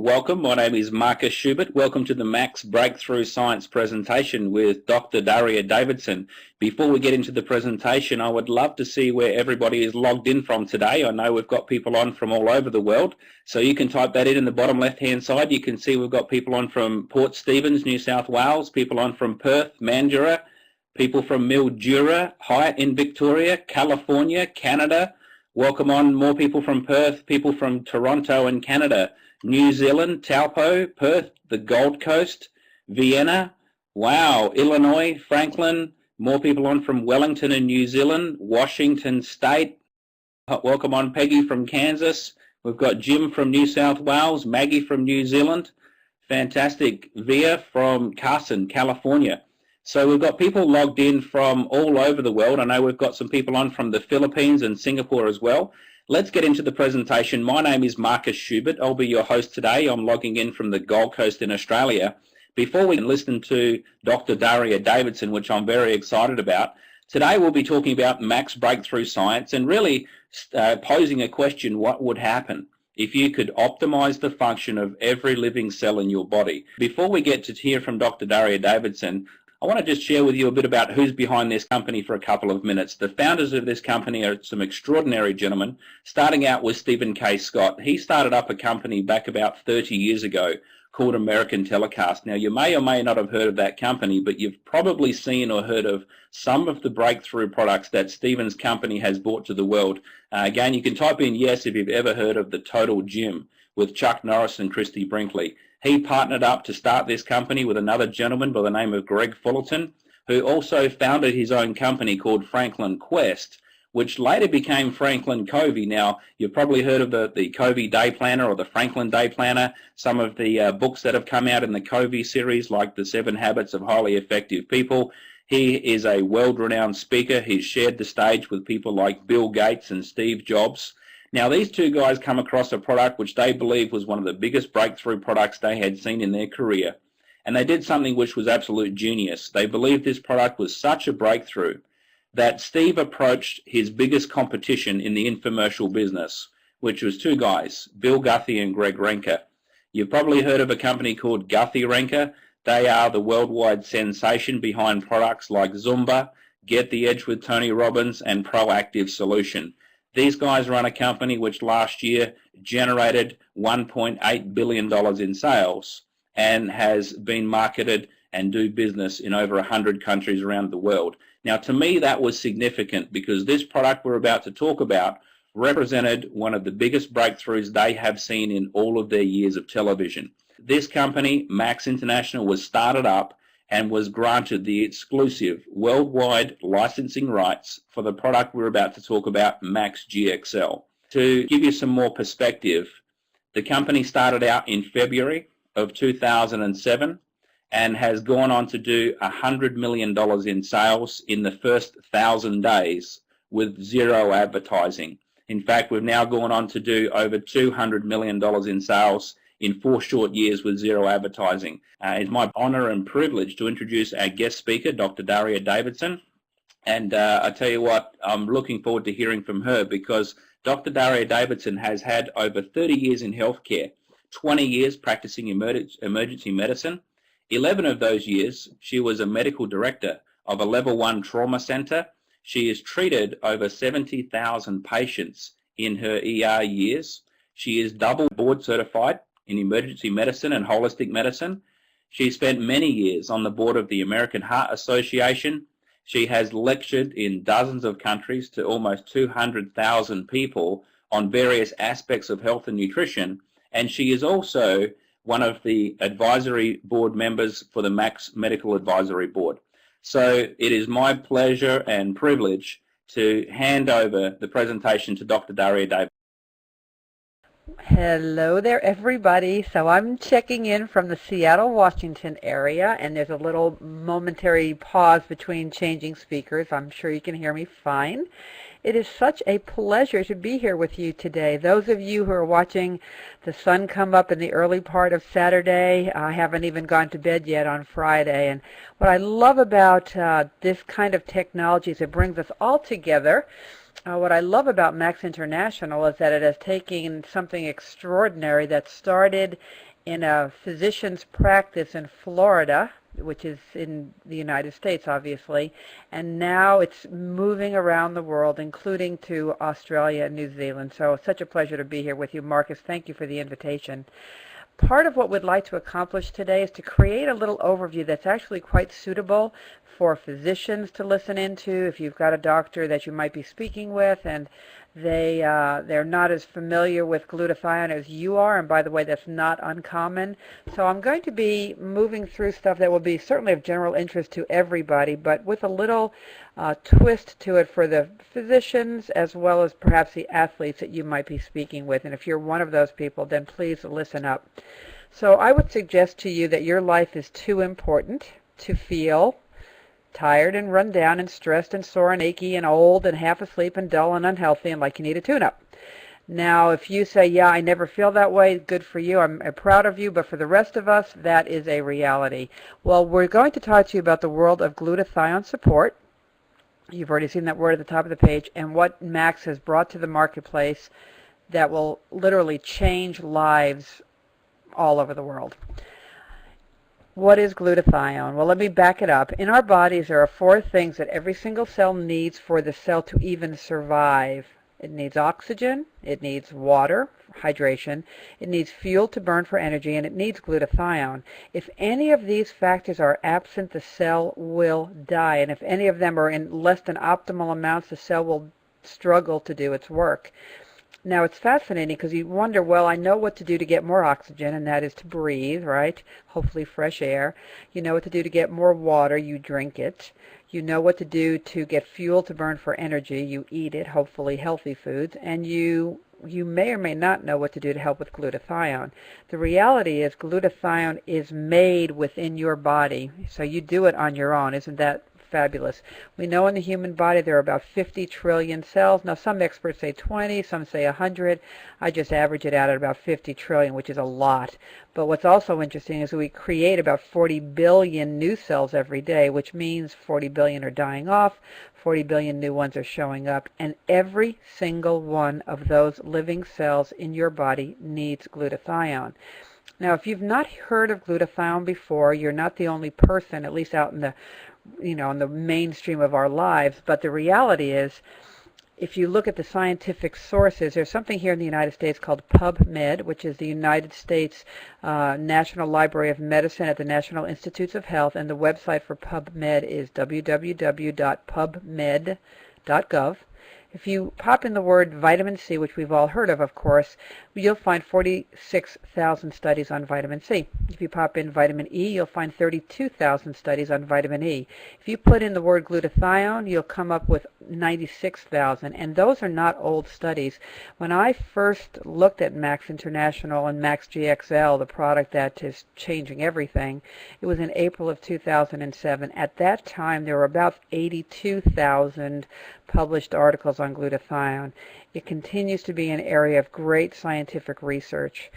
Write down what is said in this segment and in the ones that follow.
welcome. My name is Marcus Schubert. Welcome to the Max Breakthrough Science presentation with Dr. Daria Davidson. Before we get into the presentation, I would love to see where everybody is logged in from today. I know we've got people on from all over the world, so you can type that in the bottom left-hand side. You can see we've got people on from Port Stephens, New South Wales, people on from Perth, Mandurah, people from Mildura, Hyatt in Victoria, California, Canada. Welcome on more people from Perth, people from Toronto and Canada, New Zealand, Taupo, Perth, the Gold Coast, Vienna, wow, Illinois, Franklin, more people on from Wellington in New Zealand, Washington State. Welcome on Peggy from Kansas. We've got Jim from New South Wales, Maggie from New Zealand. Fantastic. Via from Carson, California. So we've got people logged in from all over the world. I know we've got some people on from the Philippines and Singapore as well. Let's get into the presentation. My name is Marcus Schubert. I'll be your host today. I'm logging in from the Gold Coast in Australia. Before we listen to Dr. Daria Davidson, which I'm very excited about, today we'll be talking about Max Breakthrough Science and really posing a question: what would happen if you could optimize the function of every living cell in your body? Before we get to hear from Dr. Daria Davidson, I want to just share with you a bit about who's behind this company for a couple of minutes. The founders of this company are some extraordinary gentlemen, starting out with Stephen K. Scott. He started up a company back about 30 years ago called American Telecast. Now, you may or may not have heard of that company, but you've probably seen or heard of some of the breakthrough products that Stephen's company has brought to the world. Again, you can type in yes if you've ever heard of the Total Gym with Chuck Norris and Christy Brinkley. He partnered up to start this company with another gentleman by the name of Greg Fullerton, who also founded his own company called Franklin Quest, which later became Franklin Covey. Now, you've probably heard of the Covey Day Planner or the Franklin Day Planner, some of the books that have come out in the Covey series, like The 7 Habits of Highly Effective People. He is a world-renowned speaker. He's shared the stage with people like Bill Gates and Steve Jobs. Now, these two guys come across a product which they believe was one of the biggest breakthrough products they had seen in their career. And they did something which was absolute genius. They believed this product was such a breakthrough that Steve approached his biggest competition in the infomercial business, which was two guys, Bill Guthrie and Greg Renker. You've probably heard of a company called Guthrie-Renker. They are the worldwide sensation behind products like Zumba, Get the Edge with Tony Robbins, and Proactive Solution. These guys run a company which last year generated $1.8 billion in sales and has been marketed and do business in over 100 countries around the world. Now, to me, that was significant because this product we're about to talk about represented one of the biggest breakthroughs they have seen in all of their years of television. This company, Max International, was started up and was granted the exclusive worldwide licensing rights for the product we're about to talk about, Max GXL. To give you some more perspective, the company started out in February of 2007 and has gone on to do $100 million in sales in the first 1,000 days with zero advertising. In fact, we've now gone on to do over $200 million in sales in 4 short years with zero advertising. It's my honor and privilege to introduce our guest speaker, Dr. Daria Davidson. And I tell you what, I'm looking forward to hearing from her because Dr. Daria Davidson has had over 30 years in healthcare, 20 years practicing emergency medicine. 11 of those years, she was a medical director of a level 1 trauma center. She has treated over 70,000 patients in her ER years. She is double board certified in emergency medicine and holistic medicine. She spent many years on the board of the American Heart Association. She has lectured in dozens of countries to almost 200,000 people on various aspects of health and nutrition. And she is also one of the advisory board members for the Max Medical Advisory Board. So it is my pleasure and privilege to hand over the presentation to Dr. Daria Davidson. Hello there, everybody. So I'm checking in from the Seattle, Washington area, and there's a little momentary pause between changing speakers. I'm sure you can hear me fine. It is such a pleasure to be here with you today. Those of you who are watching the sun come up in the early part of Saturday, I haven't even gone to bed yet on Friday. And what I love about this kind of technology is it brings us all together. What I love about Max International is that it has taken something extraordinary that started in a physician's practice in Florida, which is in the United States, obviously, and now it's moving around the world, including to Australia and New Zealand. So it's such a pleasure to be here with you, Marcus. Thank you for the invitation. Part of what we'd like to accomplish today is to create a little overview that's actually quite suitable for physicians to listen into. If you've got a doctor that you might be speaking with and they're not as familiar with glutathione as you are, and by the way, that's not uncommon. So I'm going to be moving through stuff that will be certainly of general interest to everybody, but with a little twist to it for the physicians as well as perhaps the athletes that you might be speaking with. And if you're one of those people, then please listen up. So I would suggest to you that your life is too important to feel tired and run down and stressed and sore and achy and old and half asleep and dull and unhealthy and like you need a tune-up. Now, if you say, yeah, I never feel that way, good for you, I'm proud of you, but for the rest of us, that is a reality. Well, we're going to talk to you about the world of glutathione support. You've already seen that word at the top of the page, and what Max has brought to the marketplace that will literally change lives all over the world. What is glutathione? Well, let me back it up. In our bodies, there are 4 things that every single cell needs for the cell to even survive. It needs oxygen, it needs water, hydration, it needs fuel to burn for energy, and it needs glutathione. If any of these factors are absent, the cell will die, and if any of them are in less than optimal amounts, the cell will struggle to do its work. Now, it's fascinating because you wonder, well, I know what to do to get more oxygen, and that is to breathe, right? Hopefully fresh air. You know what to do to get more water, you drink it. You know what to do to get fuel to burn for energy, you eat it, hopefully healthy foods. And you may or may not know what to do to help with glutathione. The reality is glutathione is made within your body, so you do it on your own. Isn't that fabulous? We know in the human body there are about 50 trillion cells. Now, some experts say 20, some say 100. I just average it out at about 50 trillion, which is a lot. But what's also interesting is we create about 40 billion new cells every day, which means 40 billion are dying off, 40 billion new ones are showing up, and every single one of those living cells in your body needs glutathione. Now, if you've not heard of glutathione before, you're not the only person, at least out in the in the mainstream of our lives, but the reality is, if you look at the scientific sources, there's something here in the United States called PubMed, which is the United States National Library of Medicine at the National Institutes of Health, and the website for PubMed is www.pubmed.gov. If you pop in the word vitamin C, which we've all heard of course, you'll find 46,000 studies on vitamin C. If you pop in vitamin E, you'll find 32,000 studies on vitamin E. If you put in the word glutathione, you'll come up with 96,000, and those are not old studies. When I first looked at Max International and Max GXL, the product that is changing everything, it was in April of 2007. At that time, there were about 82,000 published articles on glutathione. It continues to be an area of great scientific research.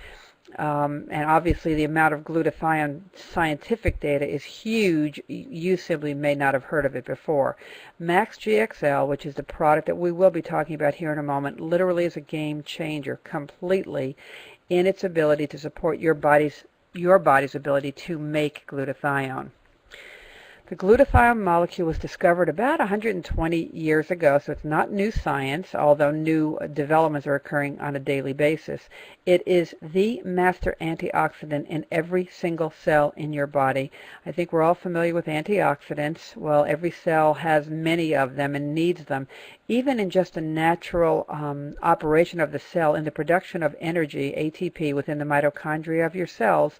And obviously the amount of glutathione scientific data is huge. You simply may not have heard of it before. Max GXL, which is the product that we will be talking about here in a moment, literally is a game changer completely in its ability to support your body's ability to make glutathione. The glutathione molecule was discovered about 120 years ago, so it's not new science, although new developments are occurring on a daily basis. It is the master antioxidant in every single cell in your body. I think we're all familiar with antioxidants. Well, every cell has many of them and needs them. Even in just a natural operation of the cell, in the production of energy, ATP, within the mitochondria of your cells,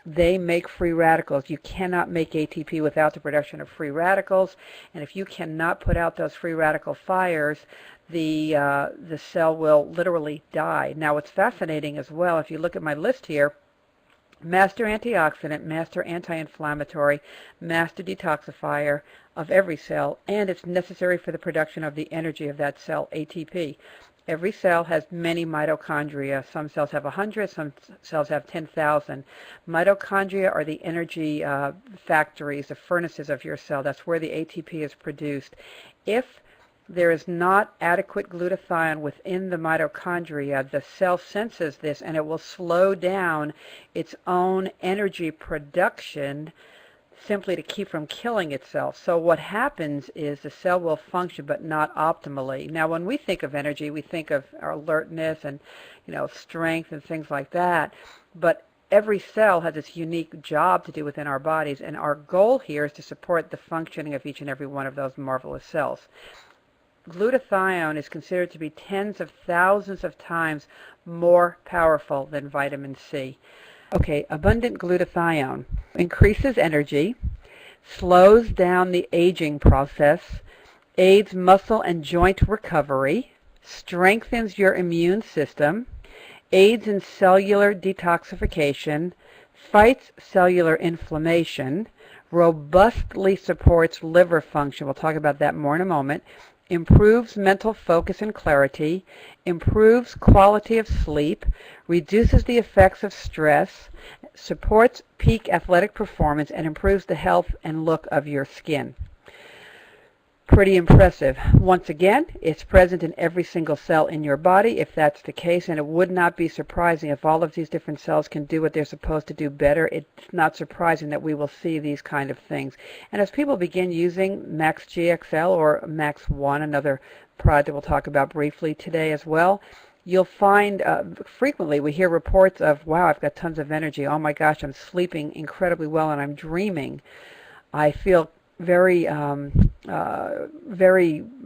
they make free radicals. You cannot make ATP without the production of free radicals, and if you cannot put out those free radical fires, the cell will literally die. Now, what's fascinating as well, if you look at my list here, master antioxidant, master anti-inflammatory, master detoxifier of every cell, and it's necessary for the production of the energy of that cell, ATP. Every cell has many mitochondria. Some cells have 100, some cells have 10,000. Mitochondria are the energy factories, the furnaces of your cell. That's where the ATP is produced. If there is not adequate glutathione within the mitochondria. The cell senses this and it will slow down its own energy production simply to keep from killing itself. So what happens is the cell will function but not optimally. Now when we think of energy, we think of our alertness and strength and things like that, but every cell has its unique job to do within our bodies, and our goal here is to support the functioning of each and every one of those marvelous cells. Glutathione is considered to be tens of thousands of times more powerful than vitamin C. Okay, abundant glutathione increases energy, slows down the aging process, aids muscle and joint recovery, strengthens your immune system, aids in cellular detoxification, fights cellular inflammation, robustly supports liver function. We'll talk about that more in a moment. Improves mental focus and clarity, improves quality of sleep, reduces the effects of stress, supports peak athletic performance, and improves the health and look of your skin. Pretty impressive. Once again, it's present in every single cell in your body if that's the case, and it would not be surprising if all of these different cells can do what they're supposed to do better. It's not surprising that we will see these kind of things. And as people begin using Max GXL or Max One, another product that we'll talk about briefly today as well, you'll find frequently we hear reports of, wow, I've got tons of energy. Oh my gosh, I'm sleeping incredibly well and I'm dreaming. I feel very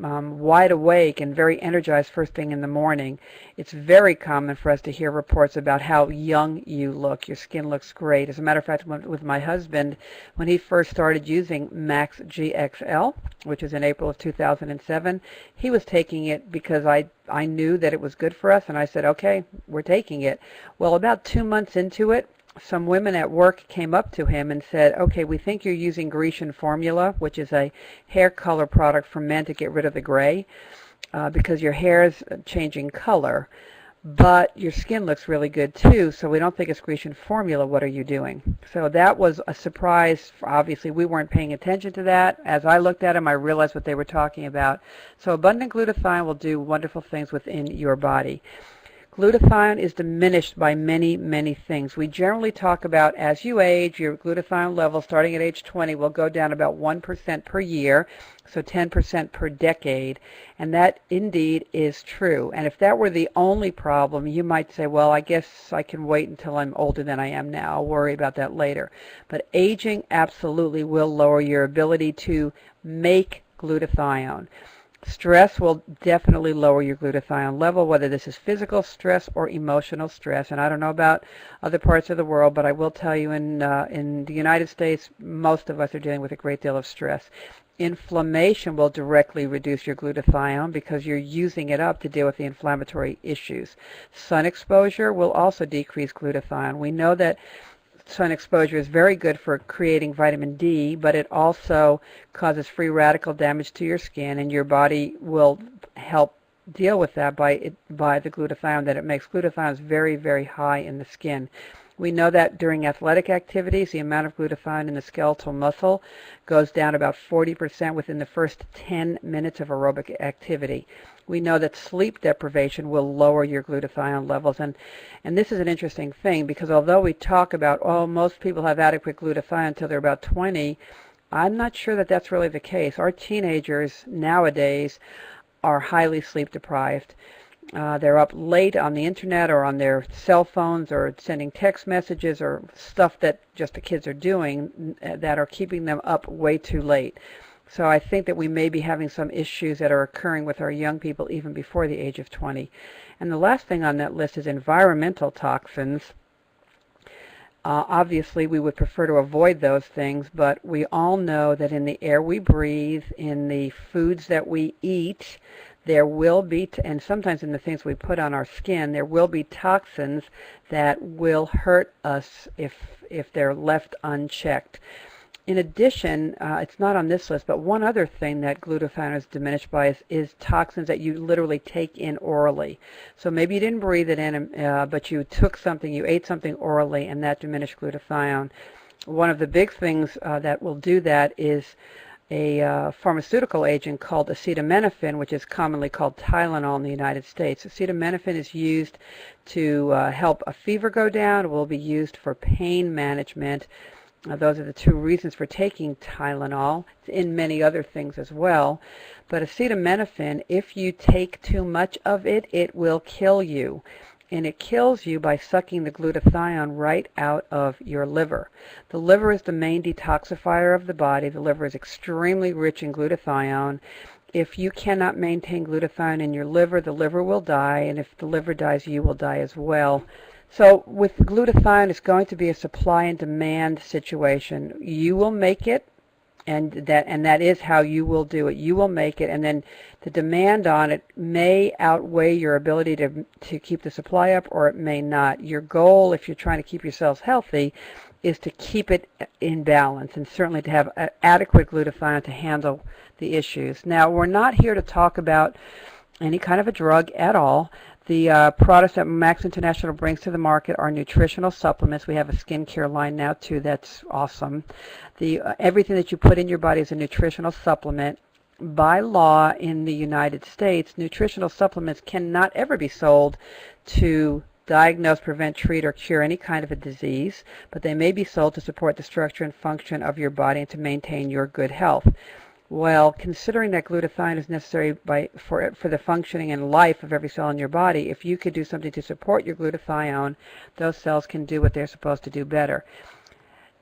wide awake and very energized first thing in the morning. It's very common for us to hear reports about how young you look. Your skin looks great. As a matter of fact, with my husband, when he first started using Max GXL, which was in April of 2007, he was taking it because I knew that it was good for us, and I said, okay, we're taking it. Well, about 2 months into it, some women at work came up to him and said, okay, we think you're using Grecian Formula, which is a hair color product for men to get rid of the gray because your hair is changing color, but your skin looks really good too, so we don't think it's Grecian Formula. What are you doing? So that was a surprise. Obviously, we weren't paying attention to that. As I looked at them, I realized what they were talking about. So abundant glutathione will do wonderful things within your body. Glutathione is diminished by many, many things. We generally talk about as you age, your glutathione level starting at age 20 will go down about 1% per year, so 10% per decade, and that indeed is true. And if that were the only problem, you might say, well, I guess I can wait until I'm older than I am now. I'll worry about that later. But aging absolutely will lower your ability to make glutathione. Stress will definitely lower your glutathione level, whether this is physical stress or emotional stress. And I don't know about other parts of the world, but I will tell you in the United States, most of us are dealing with a great deal of stress. Inflammation will directly reduce your glutathione because you're using it up to deal with the inflammatory issues. Sun exposure will also decrease glutathione. We know that sun exposure is very good for creating vitamin D, but it also causes free radical damage to your skin, and your body will help deal with that by the glutathione that it makes. Glutathione is very, very high in the skin. We know that during athletic activities, the amount of glutathione in the skeletal muscle goes down about 40% within the first 10 minutes of aerobic activity. We know that sleep deprivation will lower your glutathione levels. And this is an interesting thing because although we talk about, oh, most people have adequate glutathione until they're about 20, I'm not sure that that's really the case. Our teenagers nowadays are highly sleep deprived. They're up late on the internet or on their cell phones or sending text messages or stuff that just the kids are doing that are keeping them up way too late. So I think that we may be having some issues that are occurring with our young people even before the age of 20. And the last thing on that list is environmental toxins. Obviously, we would prefer to avoid those things, but we all know that in the air we breathe, in the foods that we eat, there will be, and sometimes in the things we put on our skin, there will be toxins that will hurt us if they're left unchecked. In addition, it's not on this list, but one other thing that glutathione is diminished by is toxins that you literally take in orally. So maybe you didn't breathe it in, but you took something, you ate something orally, and that diminished glutathione. One of the big things that will do that is a pharmaceutical agent called acetaminophen, which is commonly called Tylenol in the United States. Acetaminophen is used to help a fever go down. It will be used for pain management. Those are the two reasons for taking Tylenol, in many other things as well. But acetaminophen, if you take too much of it, it will kill you. And it kills you by sucking the glutathione right out of your liver. The liver is the main detoxifier of the body. The liver is extremely rich in glutathione. If you cannot maintain glutathione in your liver, the liver will die, and if the liver dies, you will die as well. So with glutathione, it's going to be a supply and demand situation. You will make it, and that is how you will do it. You will make it, and then the demand on it may outweigh your ability to keep the supply up, or it may not. Your goal, if you're trying to keep yourselves healthy, is to keep it in balance, and certainly to have adequate glutathione to handle the issues. Now, we're not here to talk about any kind of a drug at all. The products that Max International brings to the market are nutritional supplements. We have a skincare line now too. That's awesome. Everything that you put in your body is a nutritional supplement. By law in the United States, nutritional supplements cannot ever be sold to diagnose, prevent, treat, or cure any kind of a disease, but they may be sold to support the structure and function of your body and to maintain your good health. Well, considering that glutathione is necessary for the functioning and life of every cell in your body, if you could do something to support your glutathione, those cells can do what they're supposed to do better.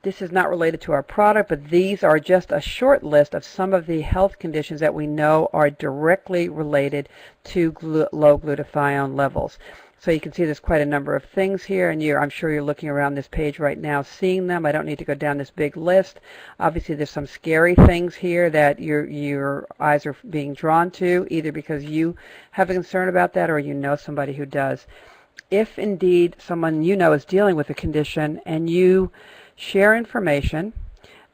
This is not related to our product, but these are just a short list of some of the health conditions that we know are directly related to low glutathione levels. So you can see there's quite a number of things here, and I'm sure you're looking around this page right now seeing them. I don't need to go down this big list. Obviously, there's some scary things here that your eyes are being drawn to, either because you have a concern about that or you know somebody who does. If indeed someone you know is dealing with a condition and you share information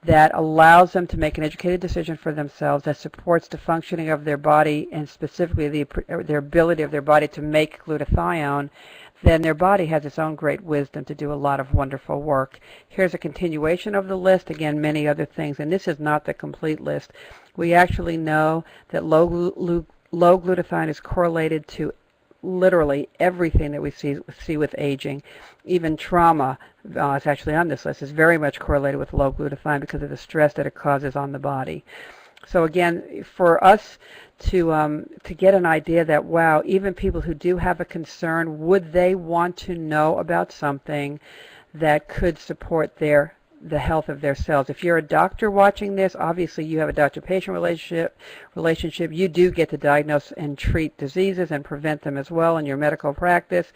that allows them to make an educated decision for themselves, that supports the functioning of their body and specifically their ability of their body to make glutathione, then their body has its own great wisdom to do a lot of wonderful work. Here's a continuation of the list, again, many other things, and this is not the complete list. We actually know that low glutathione is correlated to literally everything that we see with aging. Even trauma, it's actually on this list, is very much correlated with low glutathione because of the stress that it causes on the body. So again, for us to get an idea that, wow, even people who do have a concern, would they want to know about something that could support the health of their cells? If you're a doctor watching this, obviously you have a doctor-patient relationship. You do get to diagnose and treat diseases and prevent them as well in your medical practice.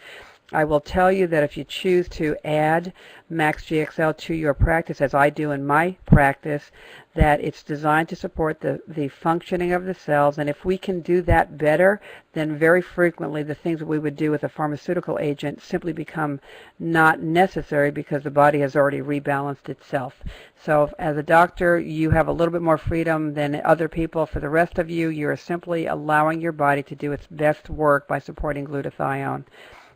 I will tell you that if you choose to add Max GXL to your practice, as I do in my practice, that it's designed to support the functioning of the cells, and if we can do that better, then very frequently the things that we would do with a pharmaceutical agent simply become not necessary because the body has already rebalanced itself. So as a doctor, you have a little bit more freedom than other people. For the rest of you, you're simply allowing your body to do its best work by supporting glutathione.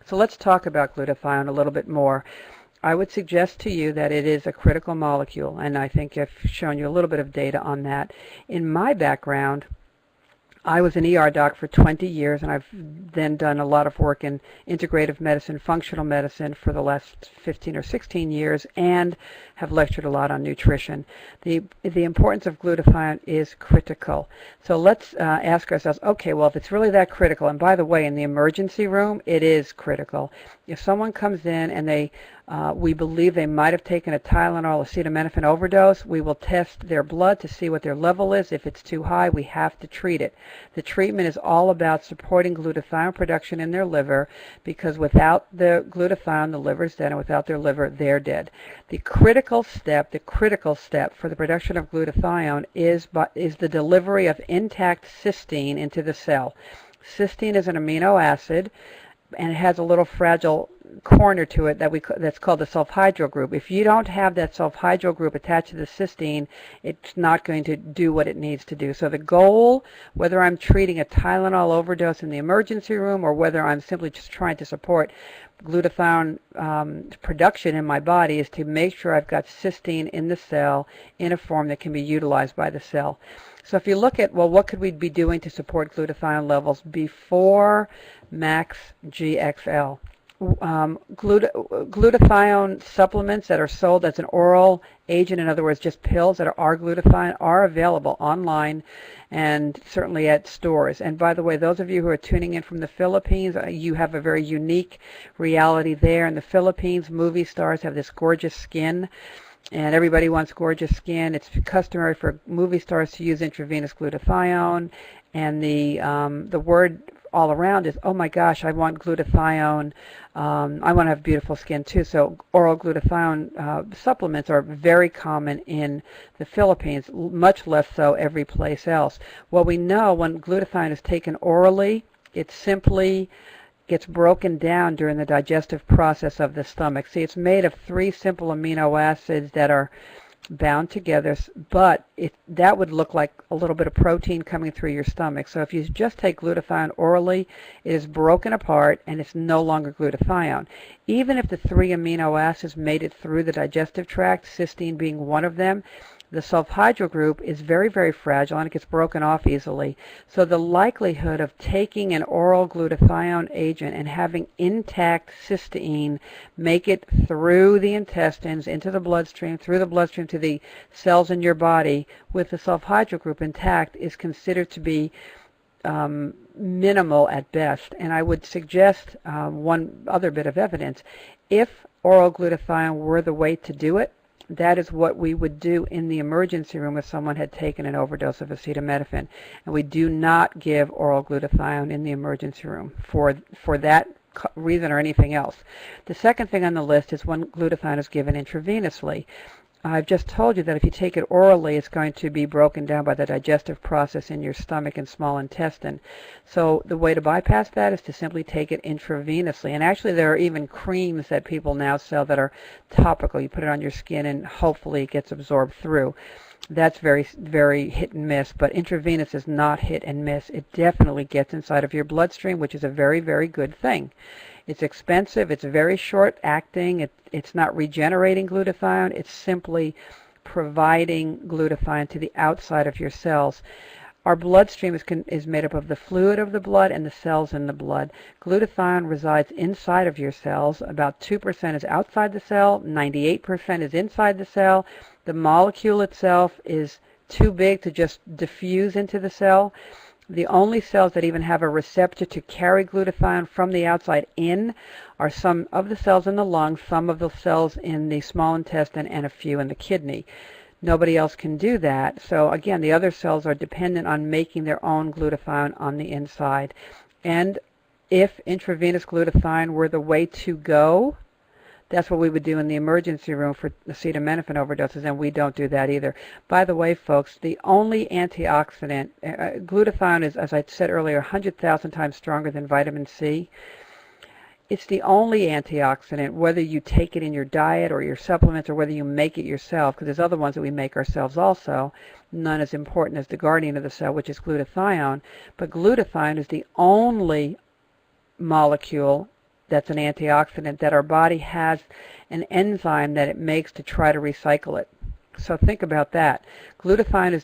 So let's talk about glutathione a little bit more. I would suggest to you that it is a critical molecule, and I think I've shown you a little bit of data on that. In my background, I was an ER doc for 20 years, and I've then done a lot of work in integrative medicine, functional medicine for the last 15 or 16 years, and have lectured a lot on nutrition. The importance of glutathione is critical. So let's ask ourselves, okay, well, if it's really that critical, and by the way, in the emergency room, it is critical. If someone comes in and we believe they might have taken a Tylenol acetaminophen overdose, we will test their blood to see what their level is. If it's too high, we have to treat it. The treatment is all about supporting glutathione production in their liver, because without the glutathione, the liver's dead, and without their liver, they're dead. The critical step for the production of glutathione is the delivery of intact cysteine into the cell. Cysteine is an amino acid, and it has a little fragile corner to it that's called the sulfhydryl group. If you don't have that sulfhydryl group attached to the cysteine, it's not going to do what it needs to do. So the goal, whether I'm treating a Tylenol overdose in the emergency room or whether I'm simply just trying to support glutathione production in my body, is to make sure I've got cysteine in the cell in a form that can be utilized by the cell. So if you look at, well, what could we be doing to support glutathione levels before Max GXL? Glutathione supplements that are sold as an oral agent, in other words, just pills that are glutathione, are available online and certainly at stores. And by the way, those of you who are tuning in from the Philippines, you have a very unique reality there. In the Philippines, movie stars have this gorgeous skin, and everybody wants gorgeous skin. It's customary for movie stars to use intravenous glutathione, and the word all around is, oh my gosh, I want glutathione. I want to have beautiful skin too. So oral glutathione supplements are very common in the Philippines, much less so every place else. Well, we know when glutathione is taken orally, it simply gets broken down during the digestive process of the stomach. See, it's made of 3 simple amino acids that are bound together, but that would look like a little bit of protein coming through your stomach. So if you just take glutathione orally, it is broken apart and it's no longer glutathione. Even if the 3 amino acids made it through the digestive tract, cysteine being one of them, the sulfhydryl group is very, very fragile and it gets broken off easily. So the likelihood of taking an oral glutathione agent and having intact cysteine make it through the intestines, into the bloodstream, through the bloodstream to the cells in your body with the sulfhydryl group intact is considered to be minimal at best. And I would suggest one other bit of evidence. If oral glutathione were the way to do it, that is what we would do in the emergency room if someone had taken an overdose of acetaminophen. And we do not give oral glutathione in the emergency room for that reason or anything else. The second thing on the list is when glutathione is given intravenously. I've just told you that if you take it orally, it's going to be broken down by the digestive process in your stomach and small intestine. So the way to bypass that is to simply take it intravenously. And actually there are even creams that people now sell that are topical. You put it on your skin and hopefully it gets absorbed through. That's very, very hit and miss, but intravenous is not hit and miss. It definitely gets inside of your bloodstream, which is a very, very good thing. It's expensive, it's very short acting, it's not regenerating glutathione, it's simply providing glutathione to the outside of your cells. Our bloodstream is made up of the fluid of the blood and the cells in the blood. Glutathione resides inside of your cells. About 2% is outside the cell, 98% is inside the cell. The molecule itself is too big to just diffuse into the cell. The only cells that even have a receptor to carry glutathione from the outside in are some of the cells in the lungs, some of the cells in the small intestine, and a few in the kidney. Nobody else can do that. So again, the other cells are dependent on making their own glutathione on the inside. And if intravenous glutathione were the way to go, that's what we would do in the emergency room for acetaminophen overdoses, and we don't do that either. By the way, folks, the only antioxidant, glutathione is, as I said earlier, 100,000 times stronger than vitamin C. It's the only antioxidant, whether you take it in your diet or your supplements or whether you make it yourself, because there's other ones that we make ourselves also, none as important as the guardian of the cell, which is glutathione. But glutathione is the only molecule that's an antioxidant that our body has an enzyme that it makes to try to recycle it. So think about that. Glutathione is